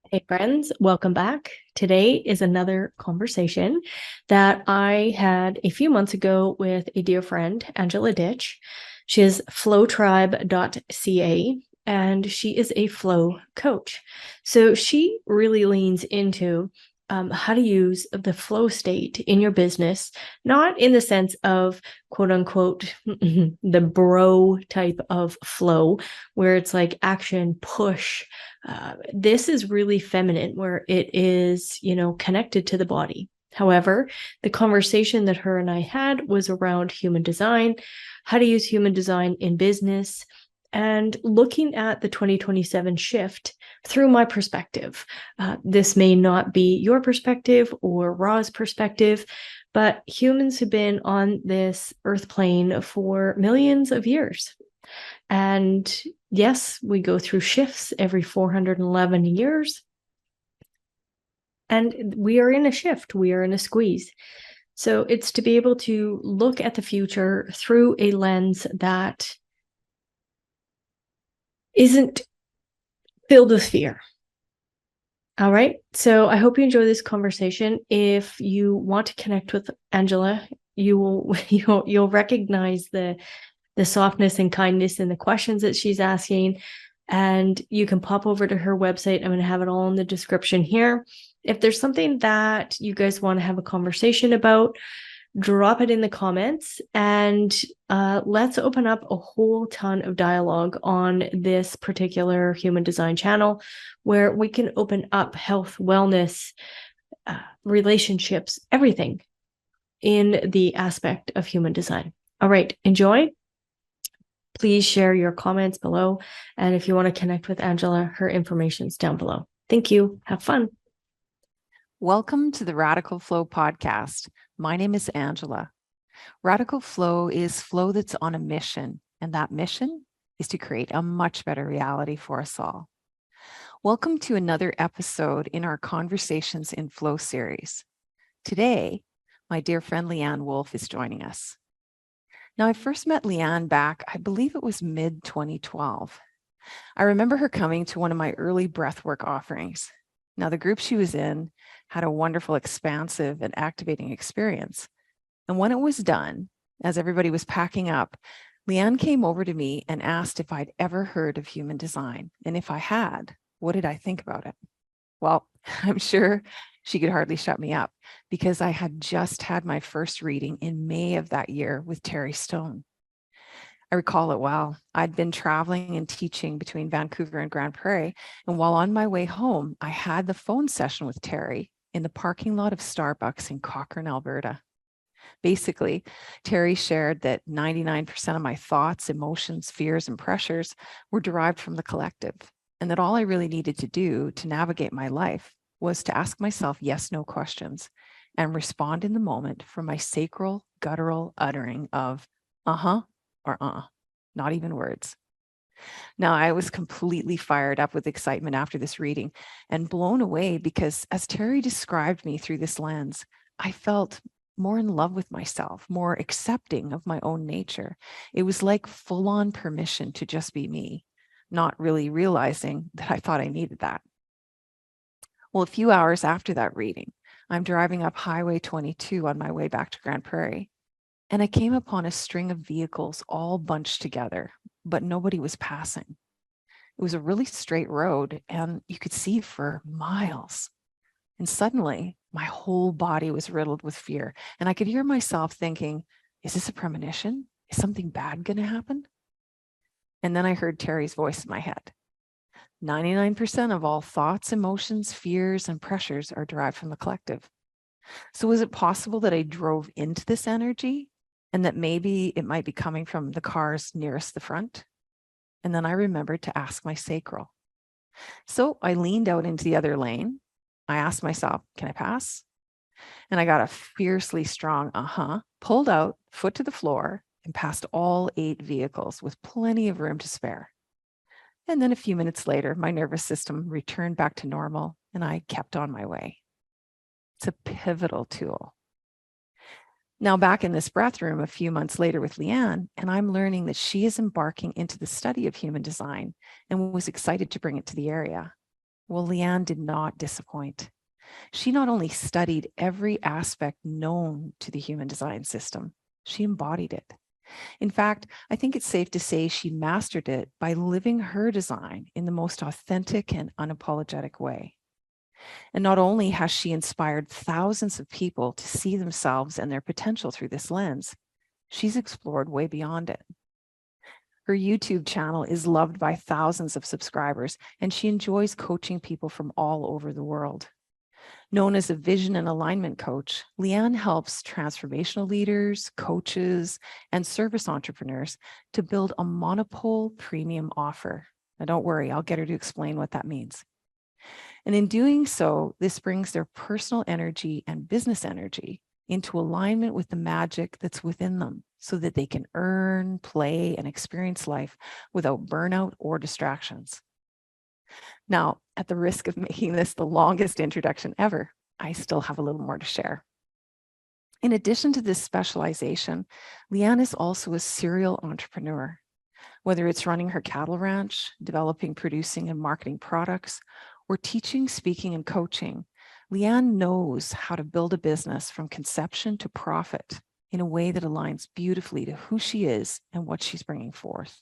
Hey friends, welcome back. Today is another conversation that I had a few months ago with a dear friend, Angela Ditch. She is flowtribe.ca and she is a flow coach. So she really leans into how to use the flow state in your business, not in the sense of quote unquote the bro type of flow where it's like action, push. This is really feminine, where it is, connected to the body. However, the conversation that her and I had was around human design, how to use human design in business, and looking at the 2027 shift through my perspective. This may not be your perspective or Ra's perspective, but humans have been on this earth plane for millions of years. And yes, we go through shifts every 411 years. And we are in a shift, we are in a squeeze. So it's to be able to look at the future through a lens that isn't filled with fear. All right. So I hope you enjoy this conversation. If you want to connect with Angela, you will you'll recognize the softness and kindness in the questions that she's asking. And you can pop over to her website. I'm going to have it all in the description here. If there's something that you guys want to have a conversation about, drop it in the comments and let's open up a whole ton of dialogue on this particular human design channel where we can open up health, wellness, relationships, everything in the aspect of human design. All right, enjoy. Please share your comments below. And if you want to connect with Angela, her information's down below. Thank you. Have fun. Welcome to the Radical Flow podcast. My name is Angela. Radical Flow is flow that's on a mission, and that mission is to create a much better reality for us all. Welcome to another episode in our Conversations in Flow series. Today, my dear friend Leann Wolff is joining us. Now, I first met Leann back, I believe it was mid-2012. I remember her coming to one of my early breathwork offerings. Now, the group she was in had a wonderful, expansive, and activating experience. And when it was done, as everybody was packing up, Leann came over to me and asked if I'd ever heard of human design. And if I had, what did I think about it? Well, I'm sure she could hardly shut me up because I had just had my first reading in May of that year with Terry Stone. I recall it well. I'd been traveling and teaching between Vancouver and Grand Prairie, and while on my way home, I had the phone session with Terry in the parking lot of Starbucks in Cochrane, Alberta. Basically, Terry shared that 99% of my thoughts, emotions, fears, and pressures were derived from the collective, and that all I really needed to do to navigate my life was to ask myself yes/no questions and respond in the moment from my sacral, guttural uttering of uh-huh or not even words. Now, I was completely fired up with excitement after this reading and blown away because as Terry described me through this lens, I felt more in love with myself, more accepting of my own nature. It was like full-on permission to just be me, not really realizing that I thought I needed that. Well, a few hours after that reading, I'm driving up Highway 22 on my way back to Grand Prairie. And I came upon a string of vehicles all bunched together, but nobody was passing. It was a really straight road and you could see for miles. And suddenly my whole body was riddled with fear. And I could hear myself thinking, is this a premonition? Is something bad going to happen? And then I heard Terry's voice in my head. 99% of all thoughts, emotions, fears, and pressures are derived from the collective. So is it possible that I drove into this energy and that maybe it might be coming from the cars nearest the front? And then I remembered to ask my sacral. So I leaned out into the other lane. I asked myself, can I pass? And I got a fiercely strong pulled out, foot to the floor, and passed all 8 vehicles with plenty of room to spare. And then a few minutes later, my nervous system returned back to normal and I kept on my way. It's a pivotal tool. Now back in this breath room a few months later with Leann, and I'm learning that she is embarking into the study of human design and was excited to bring it to the area. Well, Leann did not disappoint. She not only studied every aspect known to the human design system, she embodied it. In fact, I think it's safe to say she mastered it by living her design in the most authentic and unapologetic way. And not only has she inspired thousands of people to see themselves and their potential through this lens, she's explored way beyond it. Her YouTube channel is loved by thousands of subscribers, and she enjoys coaching people from all over the world. Known as a vision and alignment coach, Leann helps transformational leaders, coaches, and service entrepreneurs to build a Monopole premium offer. Now, don't worry, I'll get her to explain what that means. And in doing so, this brings their personal energy and business energy into alignment with the magic that's within them so that they can earn, play, and experience life without burnout or distractions. Now, at the risk of making this the longest introduction ever, I still have a little more to share. In addition to this specialization, Leann is also a serial entrepreneur. Whether it's running her cattle ranch, developing, producing, and marketing products, or teaching, speaking, and coaching, Leann knows how to build a business from conception to profit in a way that aligns beautifully to who she is and what she's bringing forth.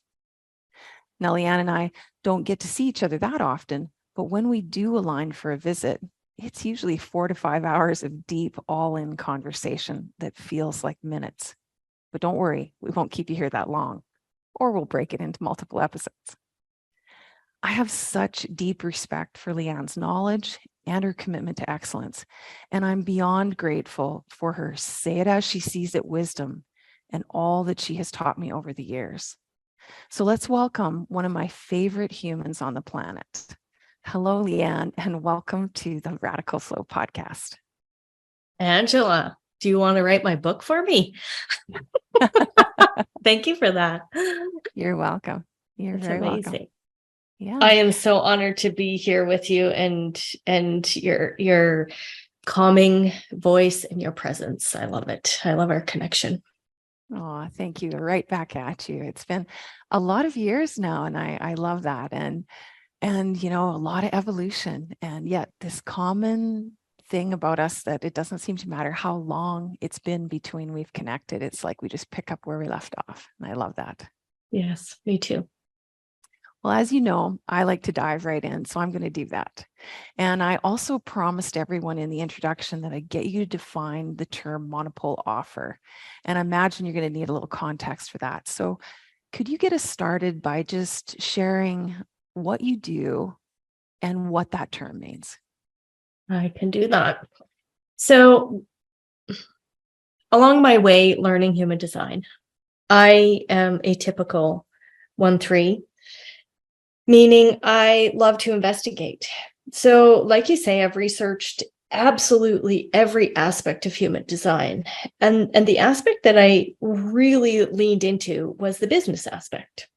Now, Leann and I don't get to see each other that often, but when we do align for a visit, it's usually 4 to 5 hours of deep, all-in conversation that feels like minutes. But don't worry, we won't keep you here that long, or we'll break it into multiple episodes. I have such deep respect for Leann's knowledge and her commitment to excellence, and I'm beyond grateful for her say it as she sees it wisdom and all that she has taught me over the years. So let's welcome one of my favorite humans on the planet. Hello, Leann, and welcome to the Radical Flow podcast. Angela, do you want to write my book for me? Thank you for that. You're welcome. You're That's very amazing. welcome. Yeah. I am so honored to be here with you and your calming voice and your presence. I love it. I love our connection. Oh, thank you. Right back at you. It's been a lot of years now, and I love that. And you know, a lot of evolution, and yet this common thing about us that it doesn't seem to matter how long it's been between we've connected. It's like we just pick up where we left off. And I love that. Yes, me too. Well, as you know, I like to dive right in, so I'm going to do that. And I also promised everyone in the introduction that I get you to define the term monopole offer. And I imagine you're going to need a little context for that. So could you get us started by just sharing what you do and what that term means? I can do that. So along my way learning human design, I am a typical 1-3, meaning I love to investigate. So like you say, I've researched absolutely every aspect of human design. And the aspect that I really leaned into was the business aspect.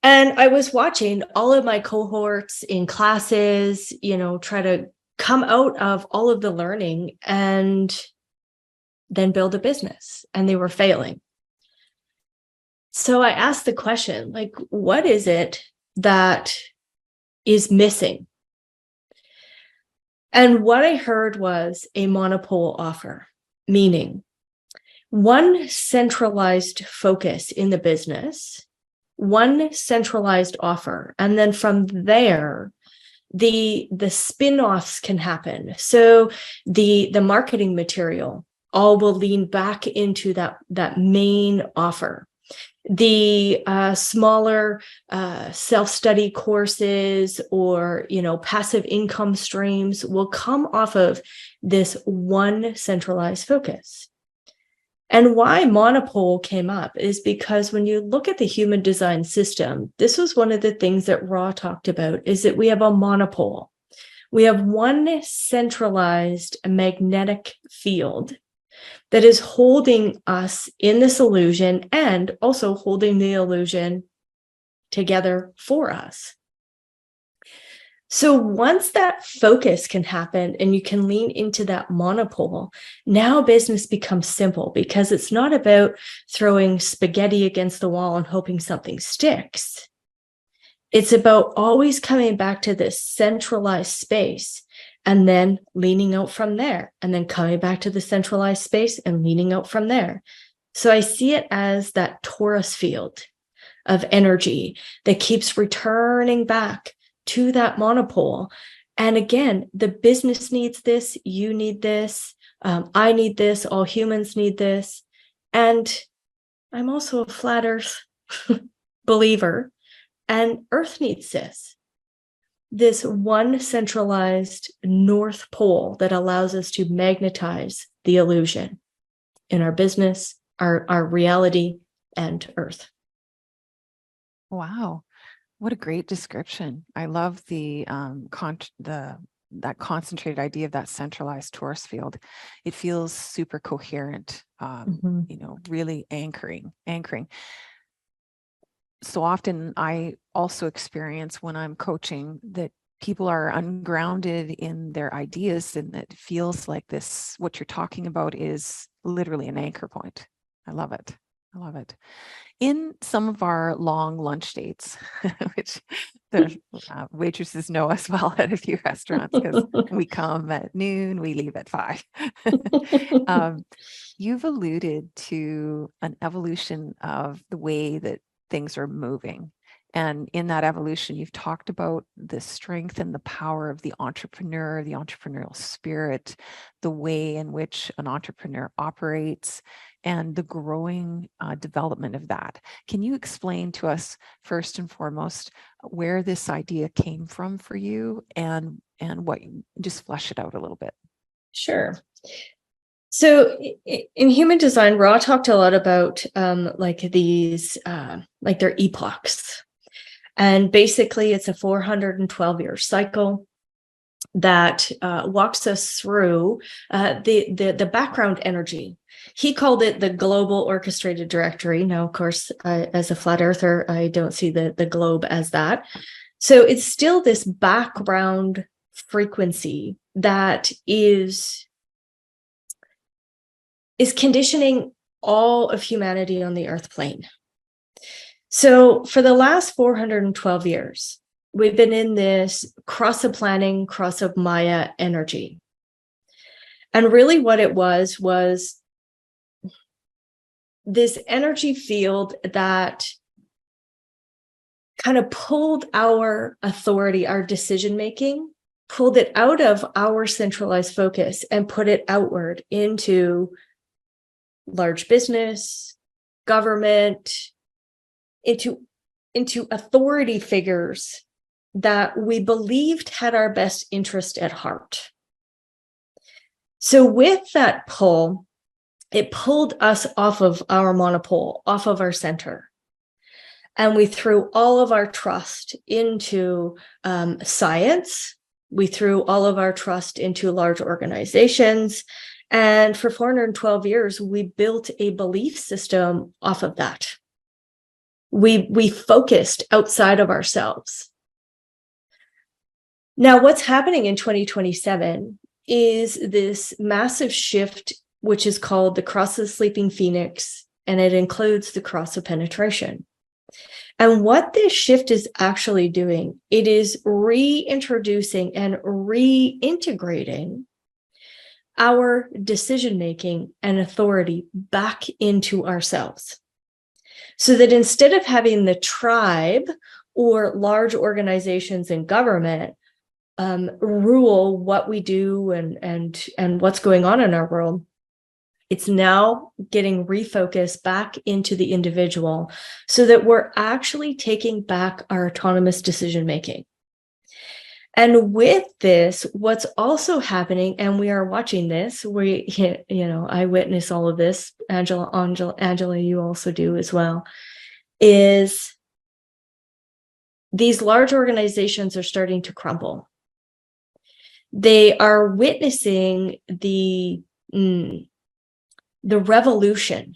And I was watching all of my cohorts in classes, try to come out of all of the learning and then build a business, and they were failing. So I asked the question, like, what is it that is missing? And what I heard was a monopole offer, meaning one centralized focus in the business, one centralized offer. And then from there, the spin-offs can happen. So the marketing material all will lean back into that main offer. The smaller self-study courses or passive income streams will come off of this one centralized focus. And why monopole came up is because when you look at the human design system, this was one of the things that Ra talked about, is that we have a monopole. We have one centralized magnetic field that is holding us in this illusion and also holding the illusion together for us. So once that focus can happen and you can lean into that monopole, now business becomes simple because it's not about throwing spaghetti against the wall and hoping something sticks. It's about always coming back to this centralized space and then leaning out from there, and then coming back to the centralized space and leaning out from there. So I see it as that torus field of energy that keeps returning back to that monopole. And again, the business needs this, you need this, I need this, all humans need this. And I'm also a flat earth believer, and Earth needs this one centralized North Pole that allows us to magnetize the illusion in our business, our reality, and Earth. Wow. What a great description. I love that concentrated idea of that centralized torus field. It feels super coherent, really anchoring. So often I also experience when I'm coaching that people are ungrounded in their ideas, and it feels like this, what you're talking about is literally an anchor point. I love it. In some of our long lunch dates, which the waitresses know as well at a few restaurants, because we come at noon, we leave at 5. You've alluded to an evolution of the way that things are moving. And in that evolution, you've talked about the strength and the power of the entrepreneur, the entrepreneurial spirit, the way in which an entrepreneur operates, and the growing development of that. Can you explain to us, first and foremost, where this idea came from for you, and what, just flesh it out a little bit? Sure. So in human design, Ra talked a lot about these, like their epochs. And basically, it's a 412-year cycle that walks us through the background energy. He called it the global orchestrated directory. Now, of course, as a flat earther, I don't see the globe as that. So it's still this background frequency that is conditioning all of humanity on the earth plane. So for the last 412 years, we've been in this cross of planning, cross of Maia energy. And really what it was this energy field that kind of pulled our authority, our decision-making, pulled it out of our centralized focus and put it outward into large business, government, into authority figures that we believed had our best interest at heart. So with that pull, it pulled us off of our monopole, off of our center. And we threw all of our trust into science. We threw all of our trust into large organizations. And for 412 years, we built a belief system off of that. We focused outside of ourselves. Now, what's happening in 2027 is this massive shift, which is called the cross of the sleeping phoenix, and it includes the cross of penetration. And what this shift is actually doing, it is reintroducing and reintegrating our decision-making and authority back into ourselves. So that instead of having the tribe or large organizations in government rule what we do and what's going on in our world, it's now getting refocused back into the individual so that we're actually taking back our autonomous decision-making. And with this, what's also happening, and we are watching this, I witness all of this, Angela, you also do as well, is these large organizations are starting to crumble. They are witnessing the revolution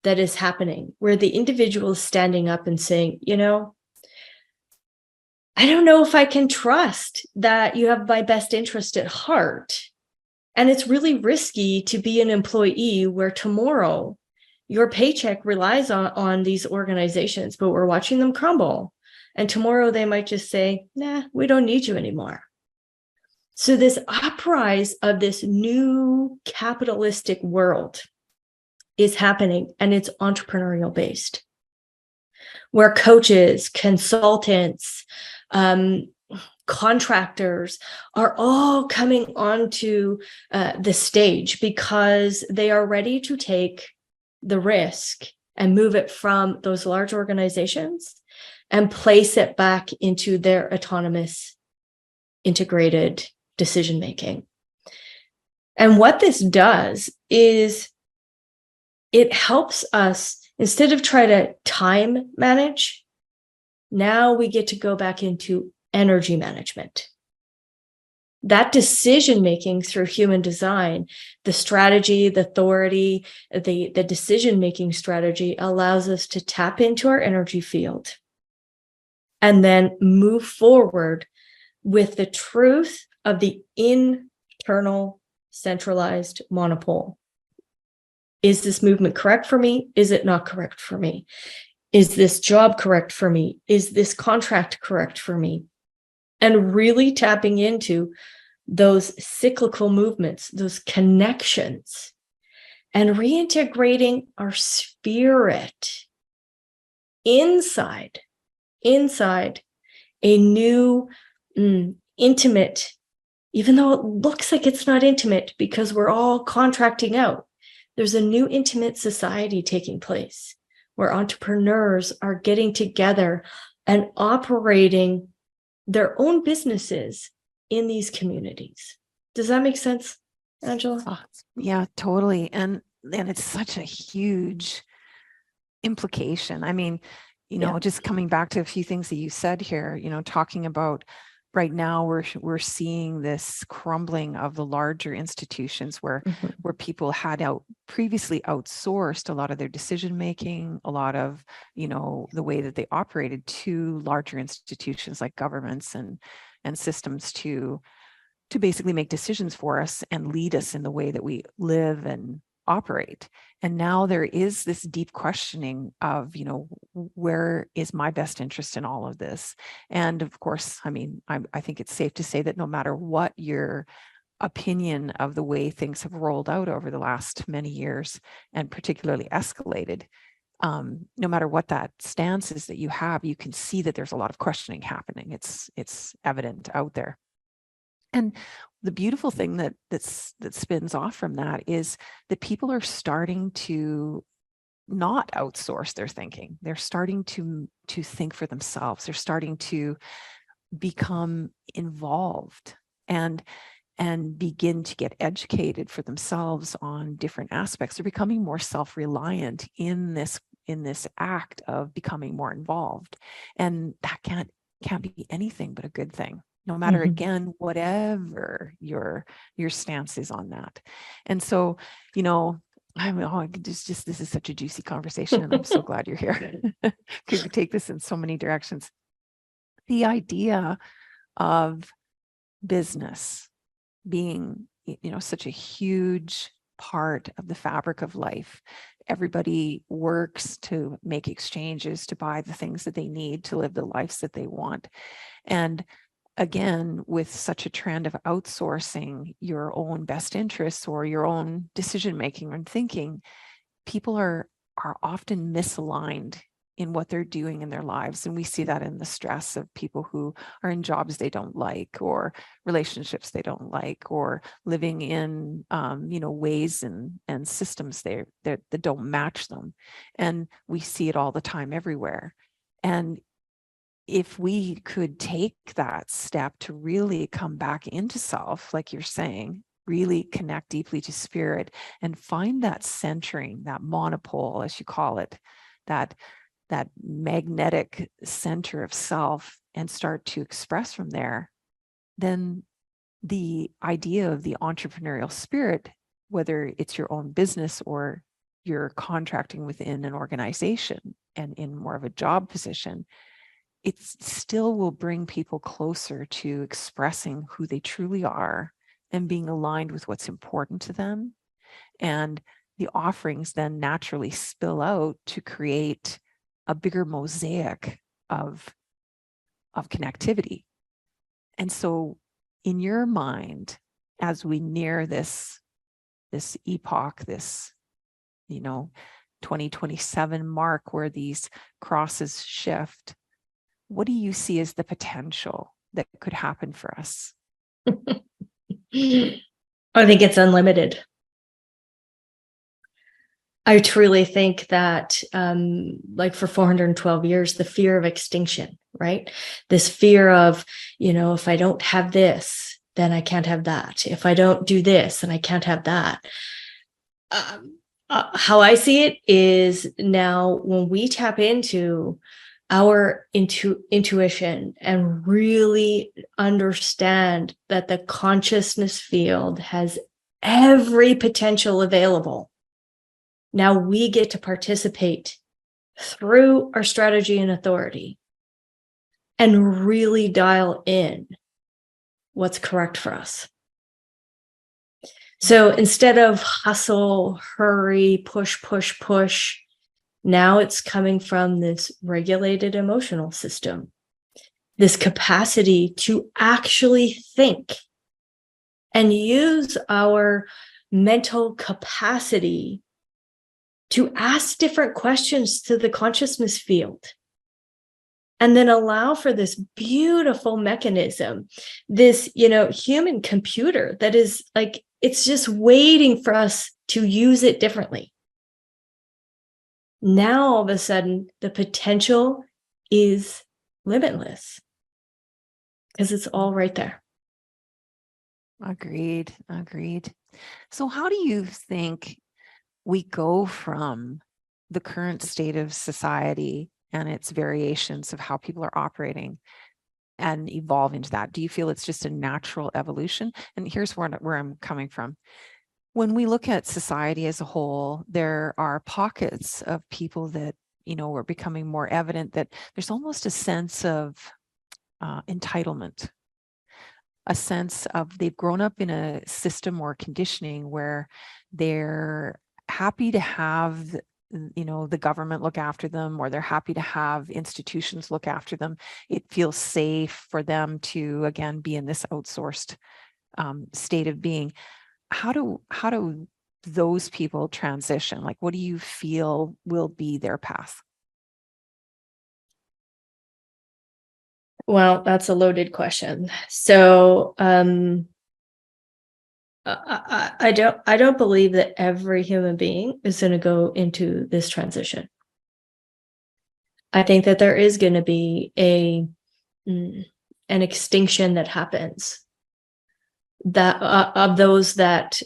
that is happening, where the individual is standing up and saying, I don't know if I can trust that you have my best interest at heart. And it's really risky to be an employee where tomorrow your paycheck relies on these organizations, but we're watching them crumble. And tomorrow they might just say, nah, we don't need you anymore. So this uprise of this new capitalistic world is happening, and it's entrepreneurial based, where coaches, consultants, contractors are all coming onto the stage because they are ready to take the risk and move it from those large organizations and place it back into their autonomous, integrated decision making. And what this does is it helps us, instead of try to time manage, now we get to go back into energy management. That decision making through human design, the strategy, the authority, the decision making strategy allows us to tap into our energy field and then move forward with the truth of the internal centralized monopole. Is this movement correct for me? Is it not correct for me? Is this job correct for me? Is this contract correct for me? And really tapping into those cyclical movements, those connections, and reintegrating our spirit inside a new, intimate, even though it looks like it's not intimate because we're all contracting out, there's a new intimate society taking place where entrepreneurs are getting together and operating their own businesses in these communities. Does that make sense, Angela? Oh, yeah, totally. And it's such a huge implication. I mean, just coming back to a few things that you said here, talking about right now we're seeing this crumbling of the larger institutions where people had previously outsourced a lot of their decision making, a lot of the way that they operated to larger institutions like governments and systems to basically make decisions for us and lead us in the way that we live and operate. And now there is this deep questioning of, where is my best interest in all of this? And of course, I mean, I think it's safe to say that no matter what your opinion of the way things have rolled out over the last many years, and particularly escalated, no matter what that stance is that you have, you can see that there's a lot of questioning happening. It's evident out there. And the beautiful thing that spins off from that is that people are starting to not outsource their thinking. They're starting to think for themselves. They're starting to become involved and begin to get educated for themselves on different aspects. They're becoming more self-reliant in this act of becoming more involved. And that can't be anything but a good thing, no matter, again, whatever your stance is on that. And so, this is such a juicy conversation, and I'm so glad you're here because we take this in so many directions. The idea of business being, such a huge part of the fabric of life. Everybody works to make exchanges, to buy the things that they need to live the lives that they want. And again, with such a trend of outsourcing your own best interests or your own decision making and thinking, people are often misaligned in what they're doing in their lives. And we see that in the stress of people who are in jobs they don't like, or relationships they don't like, or living in ways and systems that don't match them. And we see it all the time everywhere. And if we could take that step to really come back into self, like you're saying, really connect deeply to spirit and find that centering, that monopole, as you call it, that magnetic center of self, and start to express from there, then the idea of the entrepreneurial spirit, whether it's your own business or you're contracting within an organization and in more of a job position, it still will bring people closer to expressing who they truly are and being aligned with what's important to them. And the offerings then naturally spill out to create a bigger mosaic of of connectivity. And so in your mind, as we near this epoch, this, 2027 mark where these crosses shift, what do you see as the potential that could happen for us? I think it's unlimited. I truly think that, like for 412 years, the fear of extinction, right? This fear of, if I don't have this, then I can't have that. If I don't do this, then I can't have that. How I see it is now when we tap into our intuition and really understand that the consciousness field has every potential available. Now we get to participate through our strategy and authority and really dial in what's correct for us. So instead of hustle, hurry, push, push, push, now it's coming from this regulated emotional system, this capacity to actually think and use our mental capacity to ask different questions to the consciousness field, and then allow for this beautiful mechanism, this, human computer that is like, it's just waiting for us to use it differently. Now, all of a sudden, the potential is limitless because it's all right there. Agreed. So how do you think we go from the current state of society and its variations of how people are operating and evolve into that? Do you feel it's just a natural evolution? And here's where I'm coming from. When we look at society as a whole, there are pockets of people that, are becoming more evident that there's almost a sense of entitlement, a sense of they've grown up in a system or conditioning where they're happy to have the government look after them, or they're happy to have institutions look after them. It feels safe for them to, again, be in this outsourced state of being. How do those people transition? Like, what do you feel will be their path? Well, that's a loaded question. So I don't believe that every human being is going to go into this transition. I think that there is going to be an extinction that happens, that of those that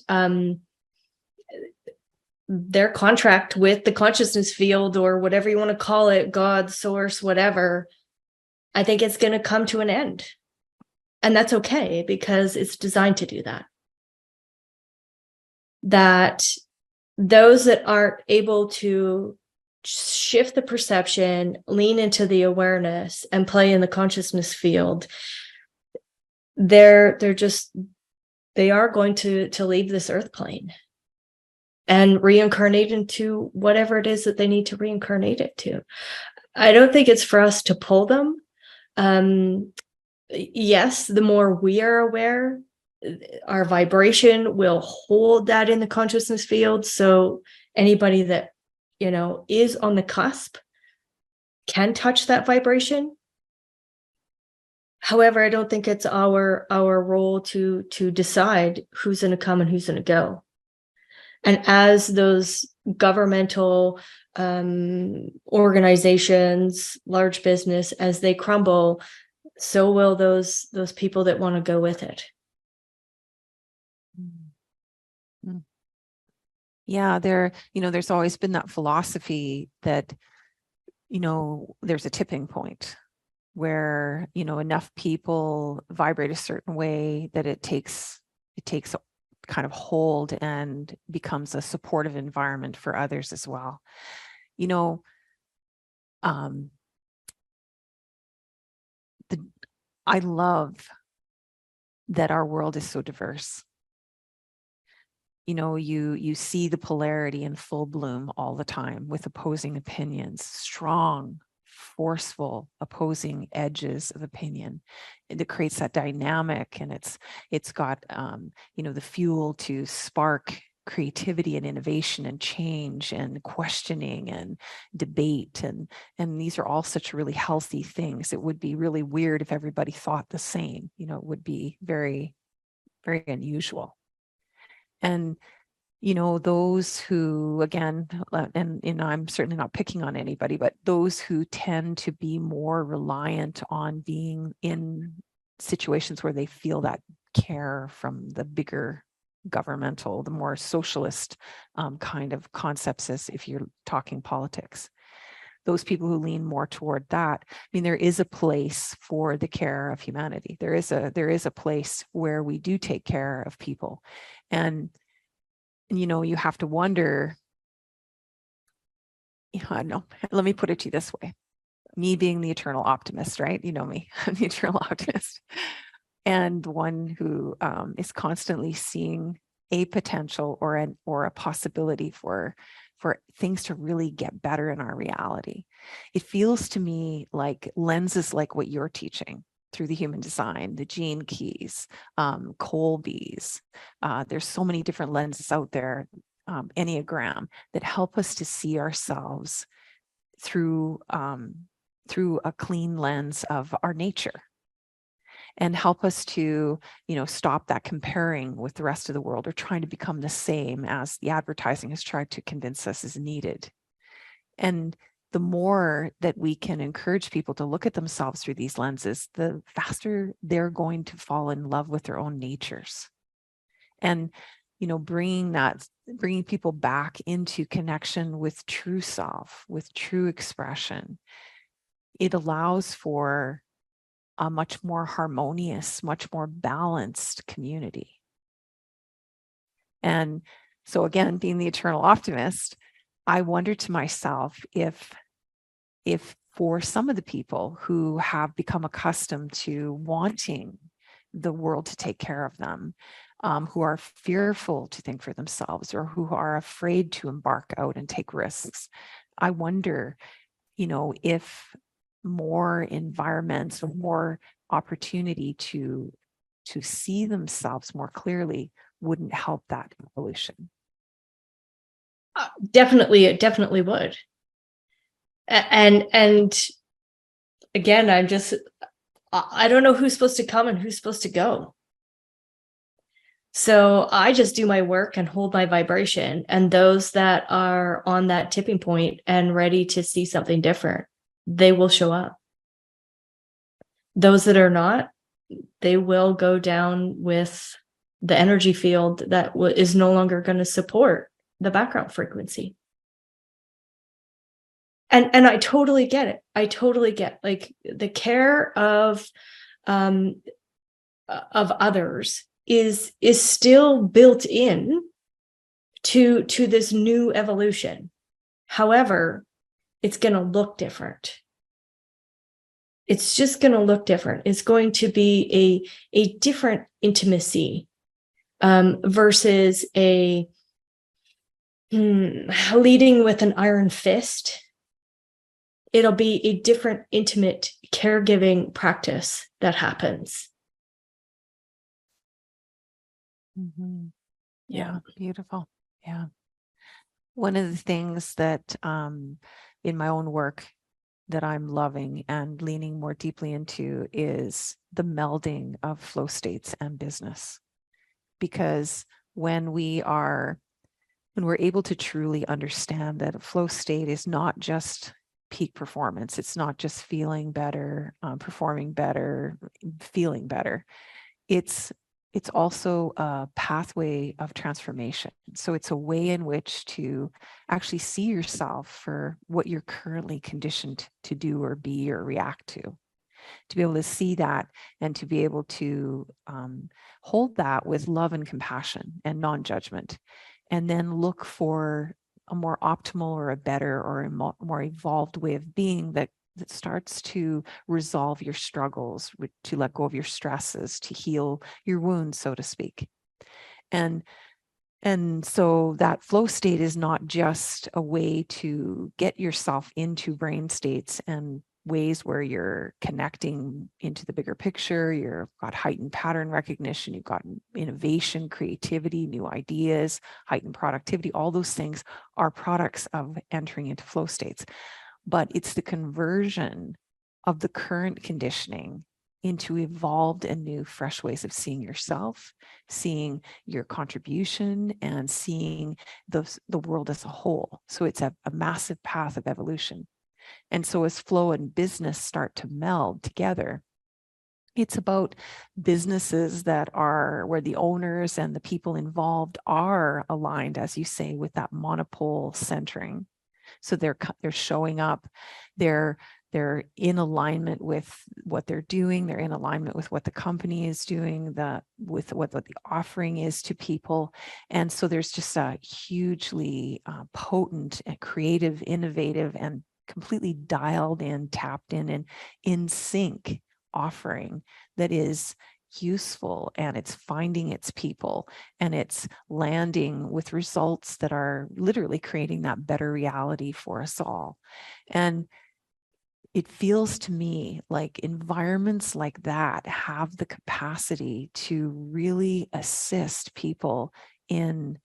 their contract with the consciousness field, or whatever you want to call it, God, source, whatever, I think it's going to come to an end. And that's okay, because it's designed to do that. That those that aren't able to shift the perception, lean into the awareness, and play in the consciousness field, they are going to leave this earth plane and reincarnate into whatever it is that they need to reincarnate it to. I don't think it's for us to pull them. Yes, the more we are aware, our vibration will hold that in the consciousness field. So anybody that, is on the cusp can touch that vibration. However, I don't think it's our role to decide who's going to come and who's going to go. And as those governmental organizations, large business, as they crumble, so will those people that want to go with it. Yeah, there's always been that philosophy that, there's a tipping point where, enough people vibrate a certain way that it takes kind of hold and becomes a supportive environment for others as well. I love that our world is so diverse. You see the polarity in full bloom all the time with opposing opinions, strong, forceful opposing edges of opinion. And it creates that dynamic, and it's got the fuel to spark creativity and innovation and change and questioning and debate, and these are all such really healthy things. It would be really weird if everybody thought the same. It would be very, very unusual. And those who, again, and I'm certainly not picking on anybody, but those who tend to be more reliant on being in situations where they feel that care from the bigger governmental, the more socialist kind of concepts, as if you're talking politics. Those people who lean more toward that, there is a place for the care of humanity. There is a place where we do take care of people. And you have to wonder, I don't know, let me put it to you this way. Me being the eternal optimist, right? You know me, I'm the eternal optimist. And one who is constantly seeing a potential or a possibility for things to really get better in our reality. It feels to me like lenses like what you're teaching through the human design, the gene keys, Colby's. There's so many different lenses out there, Enneagram, that help us to see ourselves through a clean lens of our nature, and help us to, stop that comparing with the rest of the world or trying to become the same as the advertising has tried to convince us is needed. And the more that we can encourage people to look at themselves through these lenses, the faster they're going to fall in love with their own natures. And, bringing people back into connection with true self, with true expression, it allows for a much more harmonious, much more balanced community. And so again, being the eternal optimist, I wonder to myself if for some of the people who have become accustomed to wanting the world to take care of them, who are fearful to think for themselves, or who are afraid to embark out and take risks, I wonder, if more environments or more opportunity to see themselves more clearly wouldn't help that evolution. Definitely, it definitely would. And again, I don't know who's supposed to come and who's supposed to go. So I just do my work and hold my vibration, and those that are on that tipping point and ready to see something different, they will show up. Those that are not, they will go down with the energy field that is no longer going to support the background frequency. And I totally get it. I totally get, like, the care of others is still built in to this new evolution. However, it's going to look different. It's just going to look different. It's going to be a different intimacy versus a leading with an iron fist. It'll be a different, intimate caregiving practice that happens. Mm-hmm. Yeah, beautiful. Yeah. One of the things that in my own work that I'm loving and leaning more deeply into is the melding of flow states and business. Because when we're able to truly understand that a flow state is not just peak performance, it's not just feeling better, performing better, feeling better. It's also a pathway of transformation. So it's a way in which to actually see yourself for what you're currently conditioned to do or be or react to be able to see that and to be able to hold that with love and compassion and non-judgment, and then look for a more optimal or a better or a more evolved way of being that starts to resolve your struggles, to let go of your stresses, to heal your wounds, so to speak. And And so that flow state is not just a way to get yourself into brain states and ways where you're connecting into the bigger picture. You've got heightened pattern recognition, you've got innovation, creativity, new ideas, heightened productivity. All those things are products of entering into flow states. But it's the conversion of the current conditioning into evolved and new, fresh ways of seeing yourself, seeing your contribution, and seeing the world as a whole. So it's a massive path of evolution. And so as flow and business start to meld together, it's about businesses that are where the owners and the people involved are aligned, as you say, with that monopole centering. So they're showing up, they're in alignment with what they're doing, they're in alignment with what the company is doing, with what the offering is to people. And so there's just a hugely potent and creative, innovative, and completely dialed in, tapped in, and in sync offering that is useful, and it's finding its people, and it's landing with results that are literally creating that better reality for us all. And it feels to me like environments like that have the capacity to really assist people in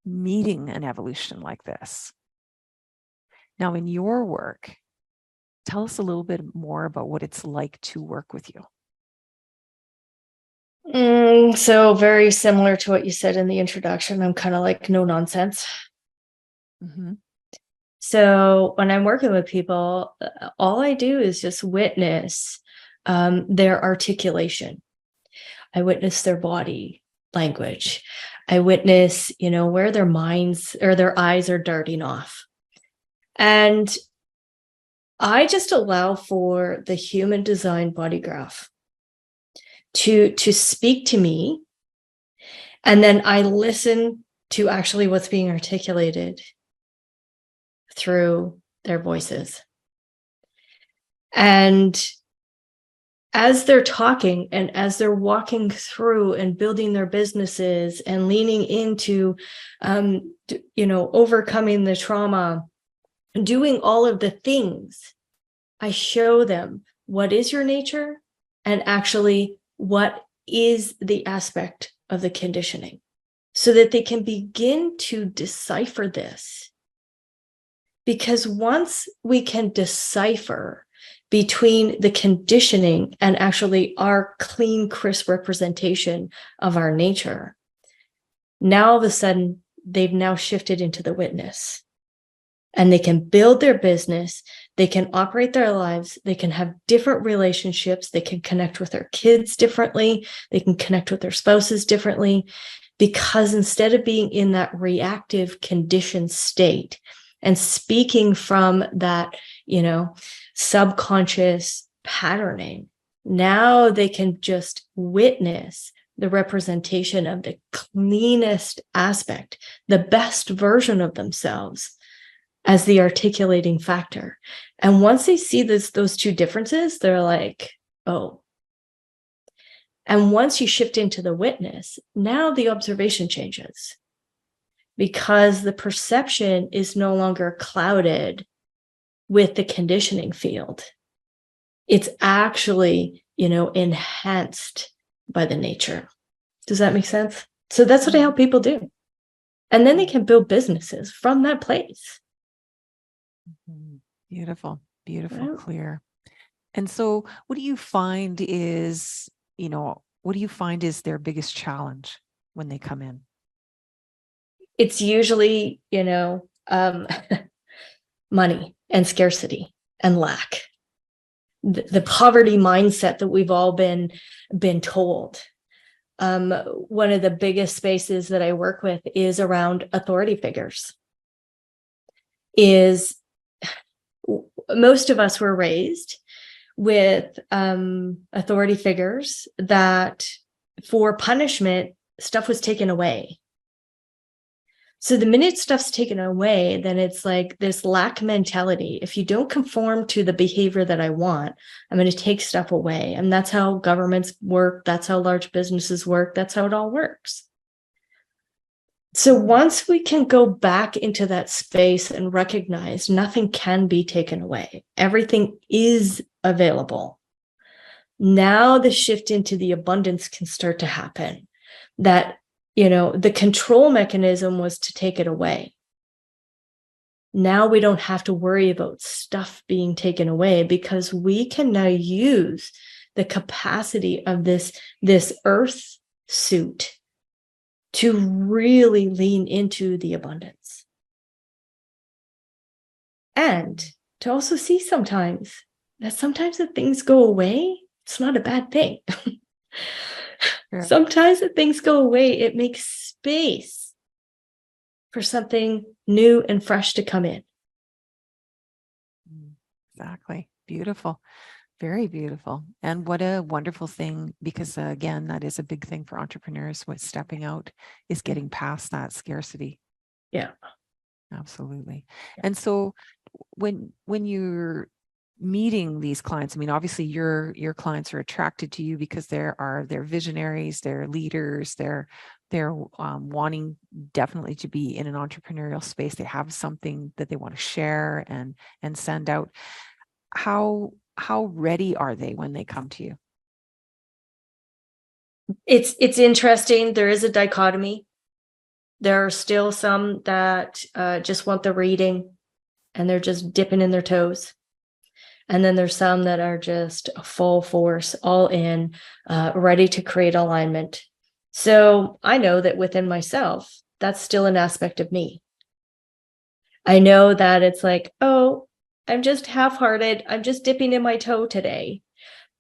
meeting an evolution like this. Now, in your work, tell us a little bit more about what it's like to work with you. So very similar to what you said in the introduction. I'm kind of like no nonsense. Mm-hmm. So when I'm working with people, all I do is just witness their articulation. I witness their body language. I witness, where their minds or their eyes are darting off. And I just allow for the human design bodygraph to speak to me. And then I listen to actually what's being articulated through their voices. And as they're talking and as they're walking through and building their businesses and leaning into, overcoming the trauma, doing all of the things, I show them what is your nature and actually what is the aspect of the conditioning, so that they can begin to decipher this. Because once we can decipher between the conditioning and actually our clean, crisp representation of our nature, now all of a sudden they've now shifted into the witness. And they can build their business, they can operate their lives, they can have different relationships, they can connect with their kids differently, they can connect with their spouses differently, because instead of being in that reactive conditioned state and speaking from that, subconscious patterning, now they can just witness the representation of the cleanest aspect, the best version of themselves, as the articulating factor. And once they see those two differences, they're like, oh. And once you shift into the witness, now the observation changes, because the perception is no longer clouded with the conditioning field. It's actually, enhanced by the nature. Does that make sense? So that's what I help people do. And then they can build businesses from that place. Beautiful, beautiful, clear. And so what do you find is their biggest challenge when they come in? It's usually, money and scarcity and lack. The poverty mindset that we've all been told. One of the biggest spaces that I work with is around authority figures. Most of us were raised with authority figures that for punishment, stuff was taken away. So the minute stuff's taken away, then it's like this lack mentality. If you don't conform to the behavior that I want, I'm going to take stuff away. And that's how governments work. That's how large businesses work. That's how it all works. So once we can go back into that space and recognize nothing can be taken away, everything is available. Now the shift into the abundance can start to happen. That, the control mechanism was to take it away. Now we don't have to worry about stuff being taken away, because we can now use the capacity of this earth suit to really lean into the abundance. And to also see sometimes that things go away, it's not a bad thing. Sure. Sometimes that things go away, it makes space for something new and fresh to come in. Exactly. Beautiful. Very beautiful. And what a wonderful thing, because again, that is a big thing for entrepreneurs with stepping out, is getting past that scarcity. Yeah. Absolutely. And so when you're meeting these clients, I mean, obviously your clients are attracted to you because they're visionaries, they're leaders, they're wanting definitely to be in an entrepreneurial space. They have something that they want to share and send out. How ready are they when they come to you? It's interesting. There is a dichotomy. There are still some that just want the reading and they're just dipping in their toes. And then there's some that are just full force, all in, ready to create alignment. So I know that within myself, that's still an aspect of me. I know that it's like, oh, I'm just half-hearted. I'm just dipping in my toe today.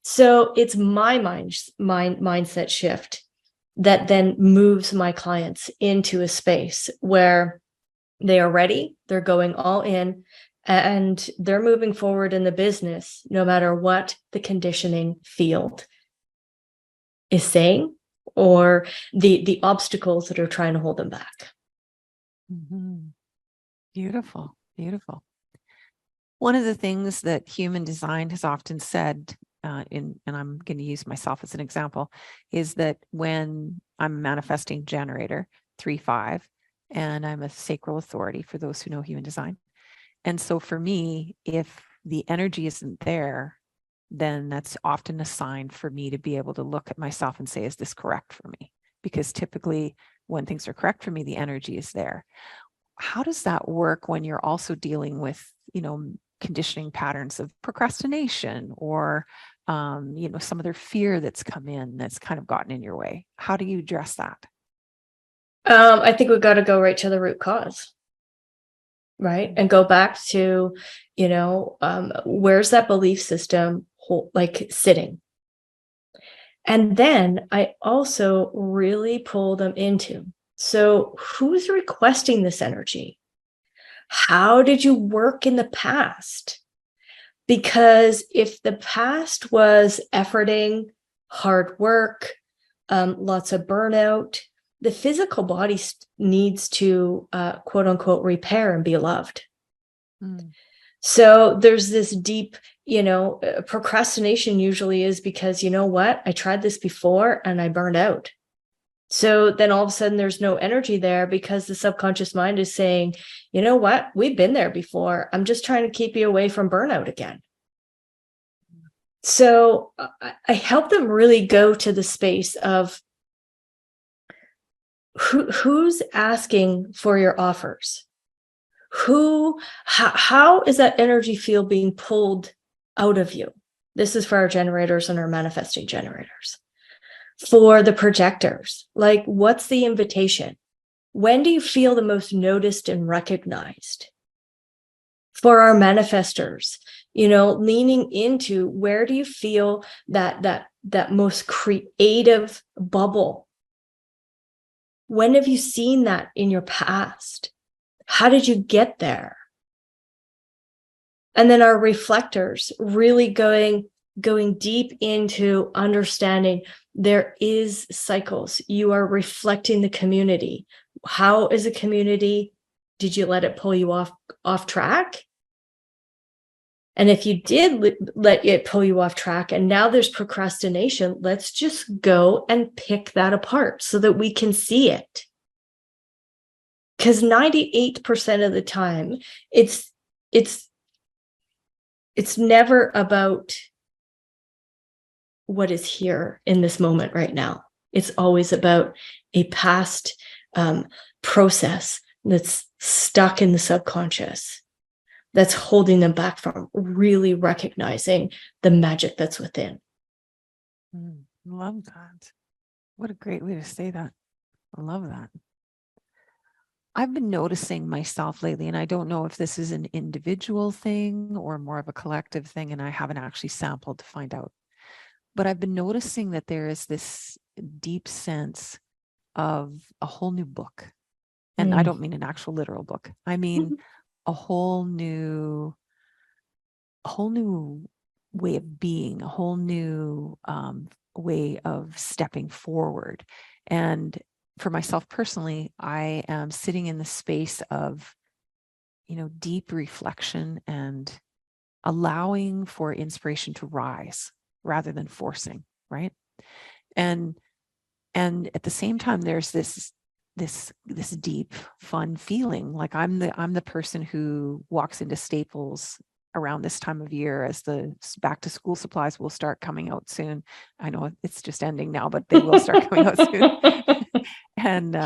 So it's my mindset shift that then moves my clients into a space where they are ready, they're going all in, and they're moving forward in the business, no matter what the conditioning field is saying or the obstacles that are trying to hold them back. Mm-hmm. Beautiful, beautiful. One of the things that human design has often said, and I'm going to use myself as an example, is that when I'm a manifesting generator, 3-5, and I'm a sacral authority for those who know human design. And so for me, if the energy isn't there, then that's often a sign for me to be able to look at myself and say, is this correct for me? Because typically when things are correct for me, the energy is there. How does that work when you're also dealing with, conditioning patterns of procrastination or, some other fear that's come in that's kind of gotten in your way? How do you address that? I think we've got to go right to the root cause, right? And go back to, where's that belief system sitting? And then I also really pull them into, so who's requesting this energy? How did you work in the past? Because if the past was efforting, hard work, lots of burnout, the physical body needs to quote unquote repair and be loved. So there's this deep, procrastination usually is because, you know what, I tried this before and I burned out. So then all of a sudden there's no energy there because the subconscious mind is saying, you know what, we've been there before. I'm just trying to keep you away from burnout again. So I help them really go to the space of who's asking for your offers? How is that energy field being pulled out of you? This is for our generators and our manifesting generators. For the projectors, like, what's the invitation? When do you feel the most noticed and recognized? For our manifestors, leaning into, where do you feel that most creative bubble? When have you seen that in your past? How did you get there? And then our reflectors, really going deep into understanding there is cycles. You are reflecting the community. How is a community? Did you let it pull you off track? And if you did let it pull you off track and now there's procrastination, let's just go and pick that apart so that we can see it. Because 98% of the time, it's never about what is here in this moment right now. It's always about a past process that's stuck in the subconscious, that's holding them back from really recognizing the magic that's within. Love that. What a great way to say that. I love that. I've been noticing myself lately, and I don't know if this is an individual thing or more of a collective thing, and I haven't actually sampled to find out. But I've been noticing that there is this deep sense of a whole new book. And I don't mean an actual literal book. I mean a whole new way of being, a whole new way of stepping forward. And for myself personally, I am sitting in the space of, deep reflection and allowing for inspiration to rise rather than forcing, right? And at the same time, there's this deep, fun feeling like I'm the person who walks into Staples around this time of year as the back to school supplies will start coming out soon. I know it's just ending now, but they will start coming out soon. And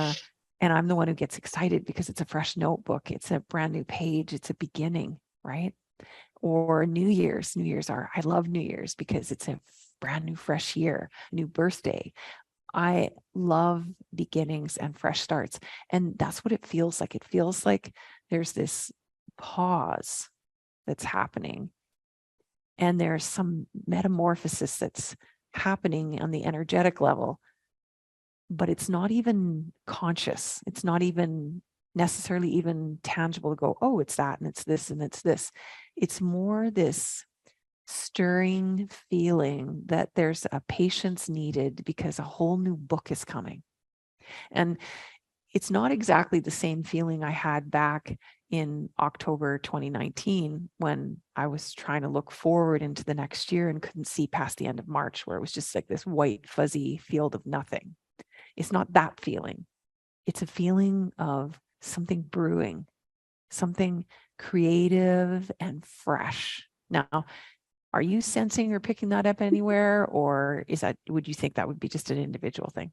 I'm the one who gets excited because it's a fresh notebook. It's a brand new page. It's a beginning, right? Or New Year's. I love New Year's because it's a brand new, fresh year, new birthday. I love beginnings and fresh starts. And that's what it feels like. It feels like there's this pause that's happening. And there's some metamorphosis that's happening on the energetic level, but it's not even conscious. It's not even necessarily even tangible to go, oh, it's that, and it's this, and it's this. It's more this stirring feeling that there's a patience needed because a whole new book is coming. And it's not exactly the same feeling I had back in October 2019 when I was trying to look forward into the next year and couldn't see past the end of March, where it was just like this white, fuzzy field of nothing. It's not that feeling. It's a feeling of something brewing, something creative and fresh. Now, are you sensing or picking that up anywhere, or would you think that would be just an individual thing?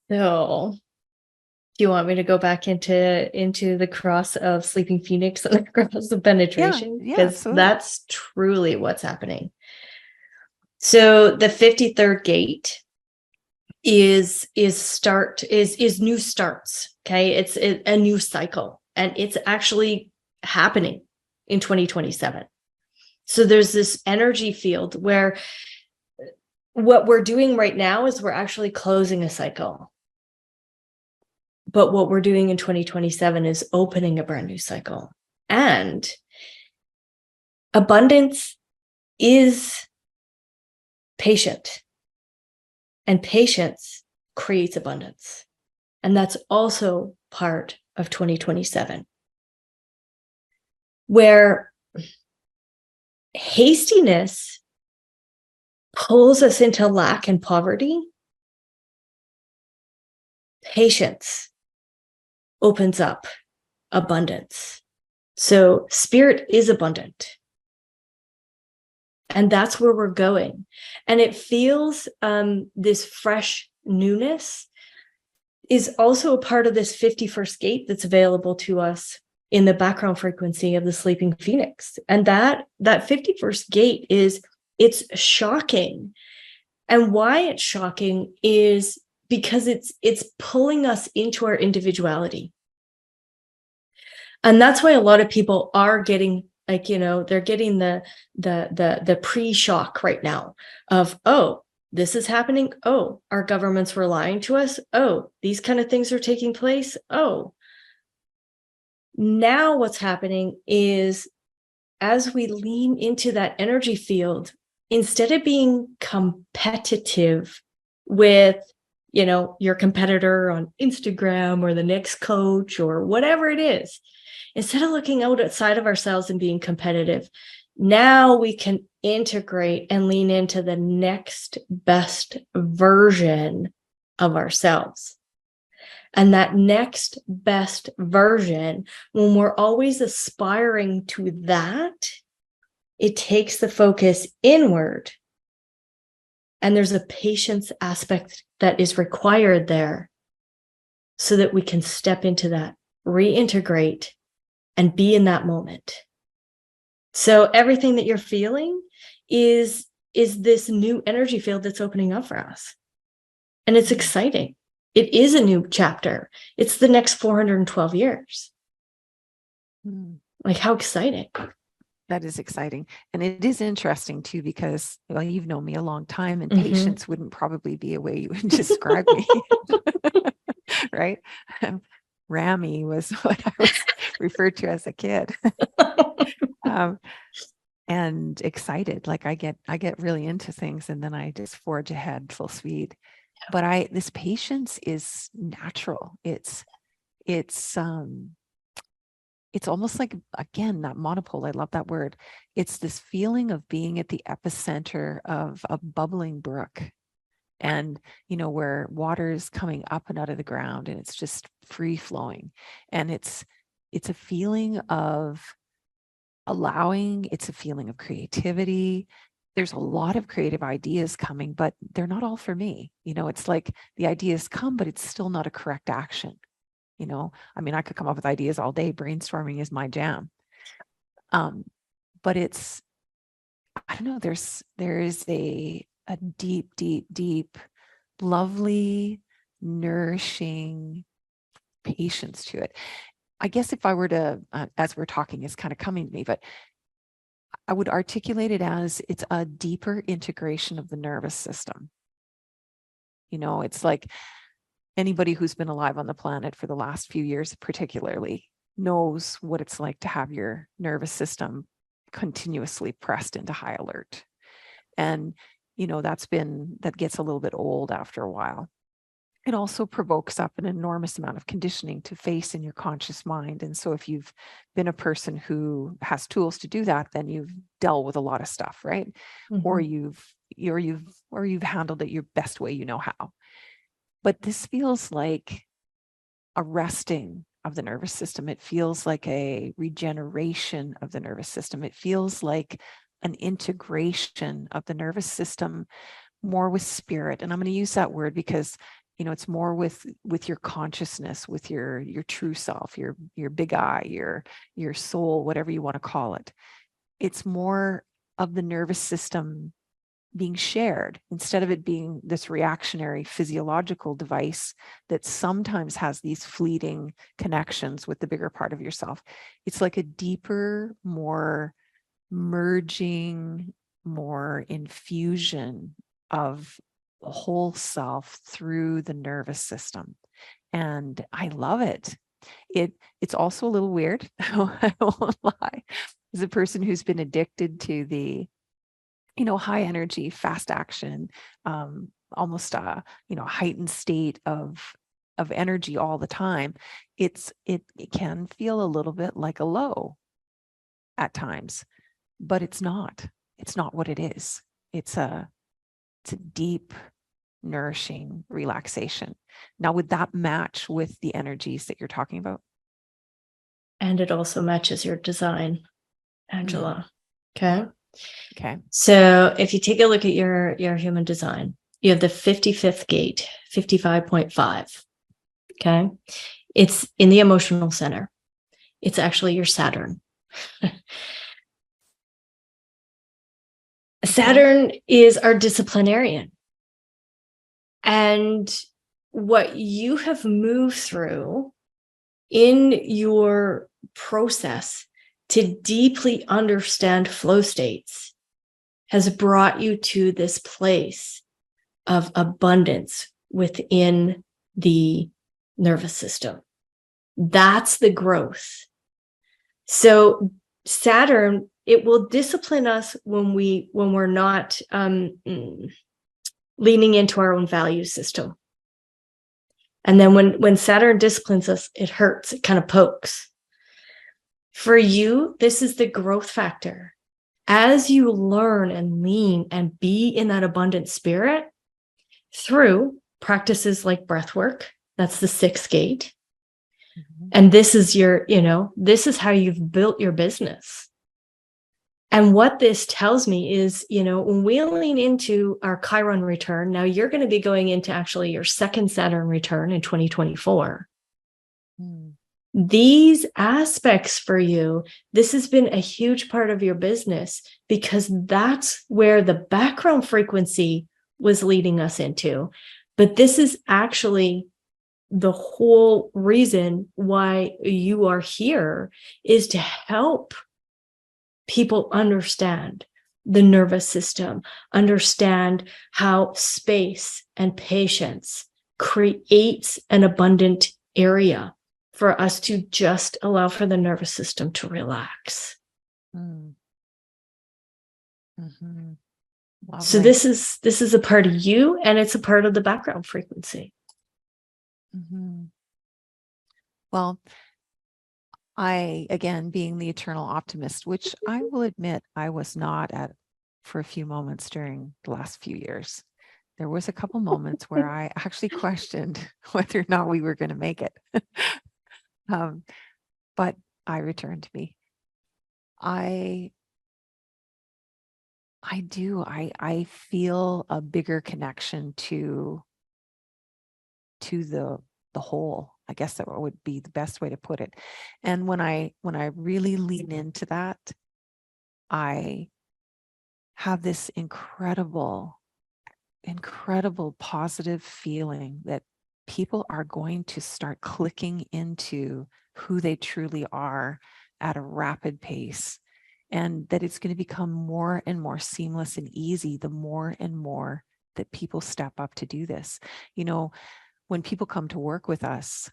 So, do you want me to go back into the cross of Sleeping Phoenix and the cross of penetration? Yeah, Because that's truly what's happening. So the 53rd gate is new starts. Okay, it's a new cycle, and it's actually happening in 2027. So there's this energy field where what we're doing right now is we're actually closing a cycle. But what we're doing in 2027 is opening a brand new cycle. And abundance is patient. And patience creates abundance. And that's also part of 2027. Where hastiness pulls us into lack and poverty, patience opens up abundance. So spirit is abundant. And that's where we're going. And it feels this fresh newness is also a part of this 51st gate that's available to us in the background frequency of the Sleeping Phoenix. And that 51st gate it's shocking. And why it's shocking is because it's pulling us into our individuality. And that's why a lot of people are getting they're getting the pre-shock right now of, oh, this is happening. Oh, our governments were lying to us. Oh, these kind of things are taking place. Oh, now what's happening is as we lean into that energy field, instead of being competitive with, your competitor on Instagram or the next coach or whatever it is, instead of looking outside of ourselves and being competitive, now we can integrate and lean into the next best version of ourselves. And that next best version, when we're always aspiring to that, it takes the focus inward. And there's a patience aspect that is required there so that we can step into that, reintegrate, and be in that moment. So everything that you're feeling is this new energy field that's opening up for us. And it's exciting. It is a new chapter. It's the next 412 years. Like, how exciting. That is exciting. And it is interesting too, because, well, you've known me a long time, and patience wouldn't probably be a way you would describe me. Right? Rammy was what I was referred to as a kid. And excited. Like I get really into things, and then I just forge ahead full speed. But this patience is natural. It's almost like, again, that monopole. I love that word. It's this feeling of being at the epicenter of a bubbling brook, and, where water is coming up and out of the ground, and it's just free flowing. And it's a feeling of allowing, it's a feeling of creativity. There's a lot of creative ideas coming, but they're not all for me. It's like the ideas come, but it's still not a correct action. I could come up with ideas all day. Brainstorming is my jam. But it's, I don't know, there is a deep, deep, deep, lovely, nourishing patience to it. I guess if I were to, as we're talking, it's kind of coming to me, but I would articulate it as it's a deeper integration of the nervous system. It's like anybody who's been alive on the planet for the last few years, particularly, knows what it's like to have your nervous system continuously pressed into high alert. And, that gets a little bit old after a while. It also provokes up an enormous amount of conditioning to face in your conscious mind. And so if you've been a person who has tools to do that, then you've dealt with a lot of stuff, right? Or you've handled it your best way you know how. But this feels like a resting of the nervous system. It feels like a regeneration of the nervous system. It feels like an integration of the nervous system more with spirit. And I'm going to use that word because it's more with your consciousness, with your true self, your big I, your soul, whatever you want to call it. It's more of the nervous system being shared instead of it being this reactionary physiological device that sometimes has these fleeting connections with the bigger part of yourself. It's like a deeper, more merging, more infusion of the whole self through the nervous system. And I love it. It's also a little weird. I won't lie. As a person who's been addicted to the, high energy, fast action, almost a, heightened state of energy all the time, it can feel a little bit like a low at times, but it's not what it is. It's a deep, nourishing relaxation. Now, would that match with the energies that you're talking about? And it also matches your design, Angela. Okay. So if you take a look at your human design, you have the 55th gate, 55.5. Okay. It's in the emotional center. It's actually your Saturn. Saturn is our disciplinarian. And what you have moved through in your process to deeply understand flow states has brought you to this place of abundance within the nervous system. That's the growth. So Saturn, it will discipline us when we're not leaning into our own value system. And then when Saturn disciplines us, it hurts, it kind of pokes. For you, this is the growth factor. As you learn and lean and be in that abundant spirit through practices like breath work, That's the sixth gate. Mm-hmm. And this is this is how you've built your business. And what this tells me is, when we lean into our Chiron return, now you're going to be going into actually your second Saturn return in 2024. These aspects for you, this has been a huge part of your business because that's where the background frequency was leading us into. But this is actually the whole reason why you are here, is to help people understand the nervous system, understand how space and patience creates an abundant area for us to just allow for the nervous system to relax. Mm-hmm. So this is a part of you, and it's a part of the background frequency. Mm-hmm. Well, I, again, being the eternal optimist, which I will admit I was not at for a few moments during the last few years. There was a couple moments where I actually questioned whether or not we were going to make it. But I returned to me. I feel a bigger connection to the whole. I guess that would be the best way to put it. And when I really lean into that, I have this incredible positive feeling that people are going to start clicking into who they truly are at a rapid pace, and that it's going to become more and more seamless and easy the more and more that people step up to do this. When people come to work with us,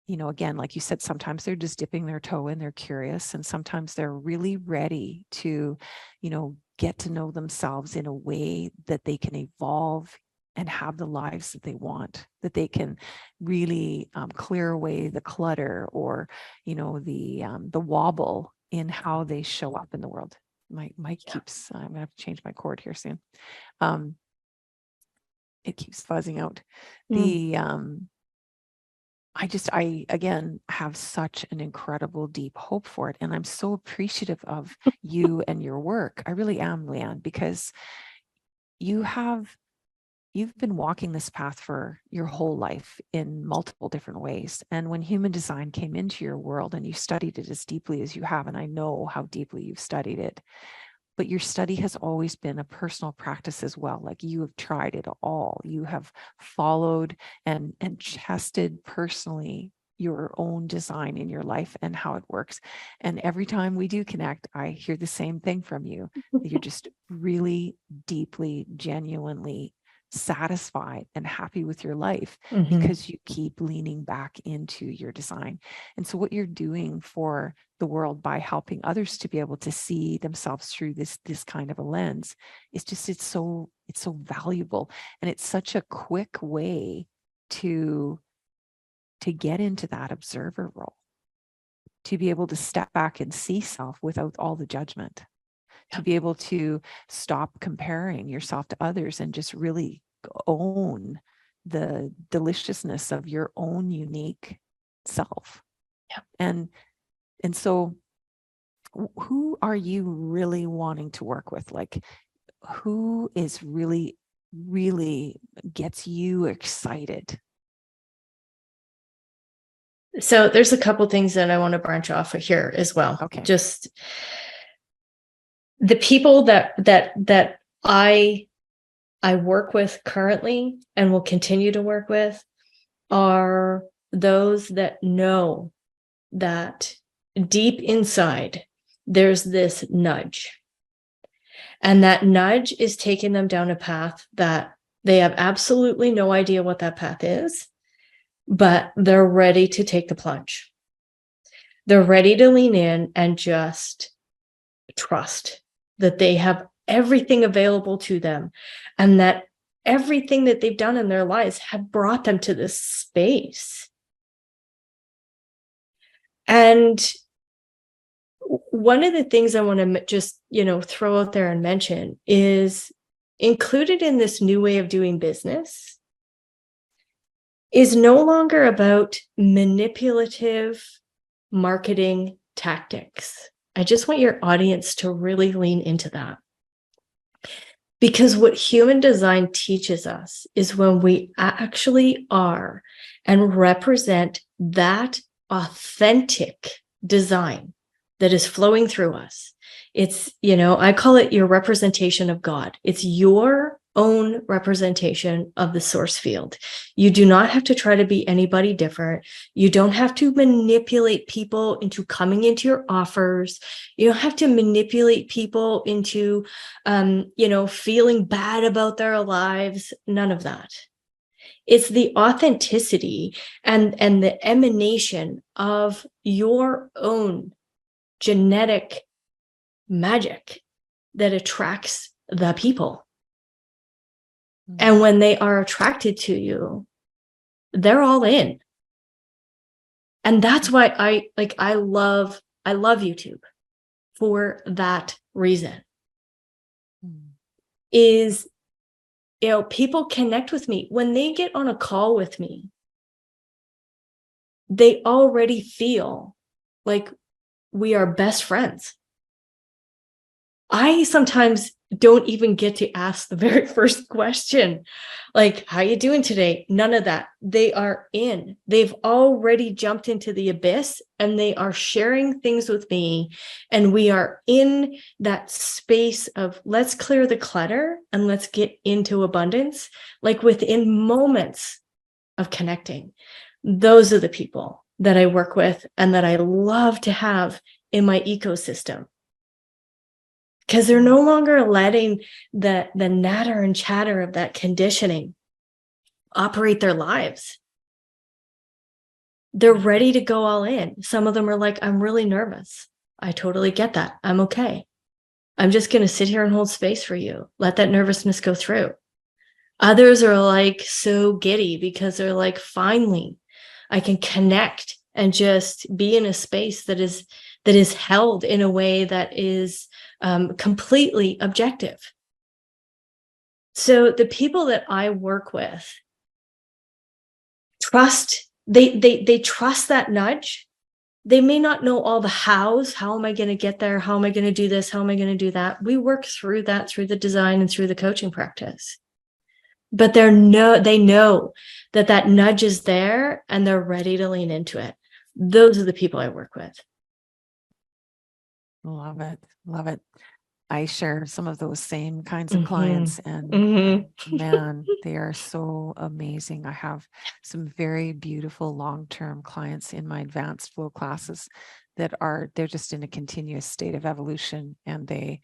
again, like you said, sometimes they're just dipping their toe in, they're curious, and sometimes they're really ready to, get to know themselves in a way that they can evolve and have the lives that they want, that they can really clear away the clutter or, the wobble in how they show up in the world. My mic keeps, I'm gonna have to change my cord here soon. It keeps fuzzing out. I again have such an incredible deep hope for it. And I'm so appreciative of you and your work. I really am, Leann, because you've been walking this path for your whole life in multiple different ways. And when human design came into your world and you studied it as deeply as you have, and I know how deeply you've studied it, but your study has always been a personal practice as well. Like, you have tried it all. You have followed and tested personally your own design in your life and how it works. And every time we do connect, I hear the same thing from you. You're just really deeply, genuinely satisfied and happy with your life because you keep leaning back into your design. And so what you're doing for the world by helping others to be able to see themselves through this kind of a lens, it's so valuable. And it's such a quick way to get into that observer role, to be able to step back and see self without all the judgment, to be able to stop comparing yourself to others and just really own the deliciousness of your own unique self. And so who are you really wanting to work with? Like, who is really gets you excited? So there's a couple things that I want to branch off of here as well. Okay. Just the people that I work with currently and will continue to work with are those that know that deep inside there's this nudge. And that nudge is taking them down a path that they have absolutely no idea what that path is, but they're ready to take the plunge. They're ready to lean in and just trust that they have everything available to them, and that everything that they've done in their lives have brought them to this space. And one of the things I want to just, throw out there and mention is included in this new way of doing business is no longer about manipulative marketing tactics. I just want your audience to really lean into that. Because what human design teaches us is when we actually are and represent that authentic design that is flowing through us. It's, I call it your representation of God. It's your own representation of the source field. You do not have to try to be anybody different. You don't have to manipulate people into coming into your offers. You don't have to manipulate people into, feeling bad about their lives. None of that. It's the authenticity and the emanation of your own genetic magic that attracts the people. And when they are attracted to you, they're all in. And that's why I love YouTube for that reason. Is, people connect with me when they get on a call with me. They already feel like we are best friends. I sometimes don't even get to ask the very first question, like, how you doing today? None of that. They are in. They've already jumped into the abyss and they are sharing things with me. And we are in that space of let's clear the clutter and let's get into abundance, like within moments of connecting. Those are the people that I work with and that I love to have in my ecosystem. Because they're no longer letting the natter and chatter of that conditioning operate their lives. They're ready to go all in. Some of them are like, I'm really nervous. I totally get that. I'm okay. I'm just going to sit here and hold space for you. Let that nervousness go through. Others are like so giddy because they're like, finally, I can connect and just be in a space that is held in a way that is completely objective. So the people that I work with trust, they trust that nudge. They may not know all the hows. How am I going to get there? How am I going to do this? How am I going to do that? We work through that through the design and through the coaching practice. But they know that nudge is there and they're ready to lean into it. Those are the people I work with. Love it. Love it. I share some of those same kinds of clients and man, they are so amazing. I have some very beautiful long-term clients in my advanced flow classes that they're just in a continuous state of evolution, and they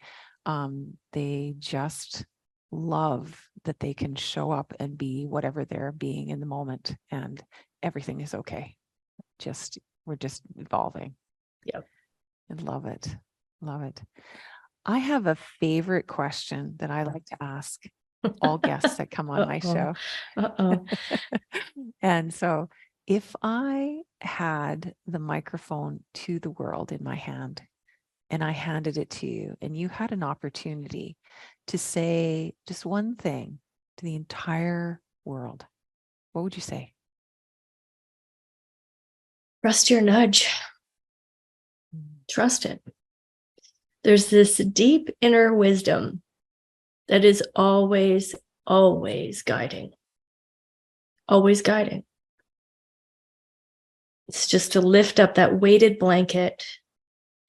just love that they can show up and be whatever they're being in the moment, and everything is okay. We're just evolving. Yep. I love it. Love it. I have a favorite question that I like to ask all guests that come on my show. And so if I had the microphone to the world in my hand and I handed it to you and you had an opportunity to say just one thing to the entire world, what would you say? Trust your nudge. Trust it. There's this deep inner wisdom that is always, always guiding. Always guiding. It's just to lift up that weighted blanket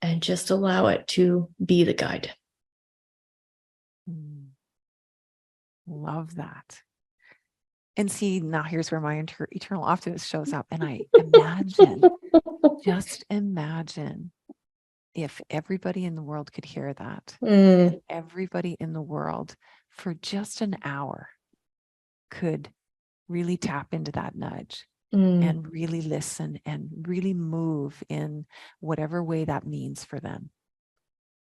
and just allow it to be the guide. Love that. And see, now here's where my eternal optimist shows up. And I imagine, just imagine if everybody in the world could hear that. Everybody in the world for just an hour could really tap into that nudge and really listen and really move in whatever way that means for them.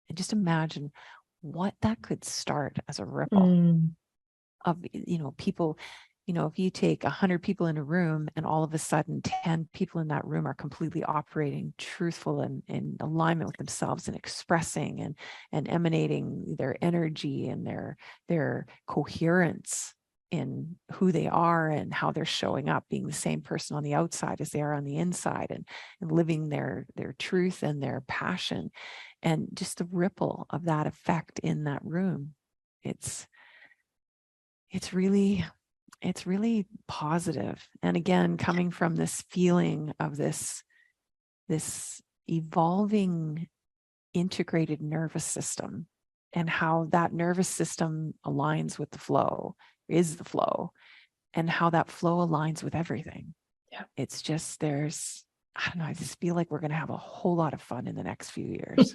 And just imagine what that could start as a ripple of, people. If you take 100 people in a room and all of a sudden 10 people in that room are completely operating truthful and in alignment with themselves and expressing and emanating their energy and their coherence, in who they are and how they're showing up, being the same person on the outside as they are on the inside, and living their truth and their passion, and just the ripple of that effect in that room. It's really positive. And again, coming from this feeling of this evolving integrated nervous system, and how that nervous system aligns with the flow, is the flow, and how that flow aligns with everything. Yeah. It's just, I don't know, I just feel like we're going to have a whole lot of fun in the next few years.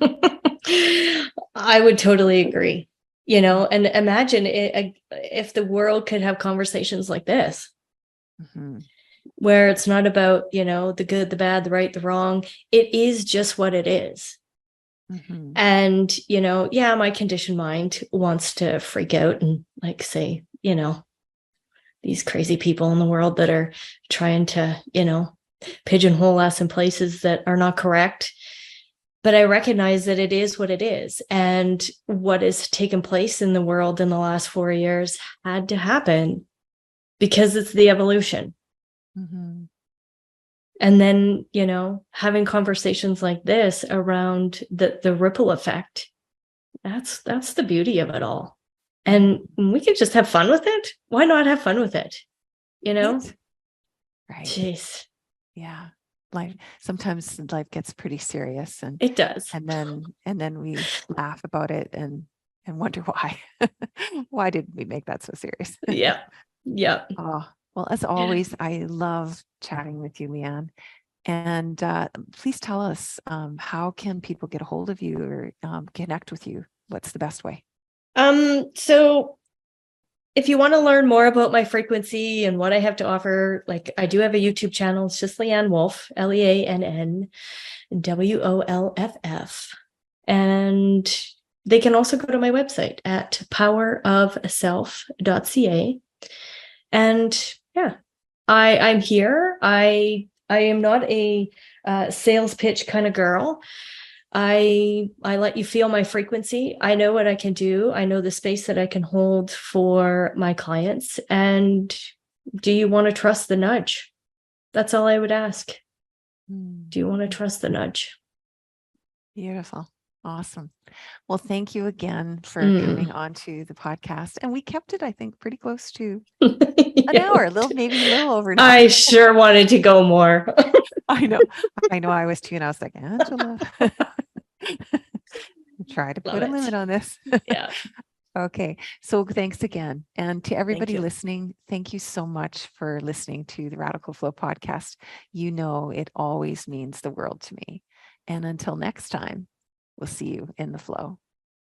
I would totally agree. And imagine if the world could have conversations like this, where it's not about, the good, the bad, the right, the wrong. It is just what it is. And, my conditioned mind wants to freak out and say, these crazy people in the world that are trying to, pigeonhole us in places that are not correct. But I recognize that it is what it is. And what has taken place in the world in the last 4 years had to happen because it's the evolution. And then, having conversations like this around the ripple effect, that's the beauty of it all. And we can just have fun with it. Why not have fun with it? Right. Jeez. Yeah. Sometimes life gets pretty serious, and it does. And then we laugh about it and wonder why. Why did we make that so serious? Yeah. Oh, well, as always, I love chatting with you, Leann. And please tell us, how can people get a hold of you or connect with you? What's the best way? So if you want to learn more about my frequency and what I have to offer, I do have a YouTube channel. It's just Leann Wolff, Leann Woolff. And they can also go to my website at powerofself.ca. And yeah, I'm here. I am not a sales pitch kind of girl. I let you feel my frequency. I know what I can do. I know the space that I can hold for my clients. And do you want to trust the nudge? That's all I would ask. Do you want to trust the nudge? Beautiful. Awesome. Well, thank you again for coming on to the podcast. And we kept it, I think, pretty close to an hour, maybe a little over an hour. I sure wanted to go more. I know I was too. And I was like, Angela, try to put a limit on this. Yeah. Okay. So thanks again. And to everybody listening, thank you so much for listening to the Radical Flow podcast. It always means the world to me. And until next time, we'll see you in the flow.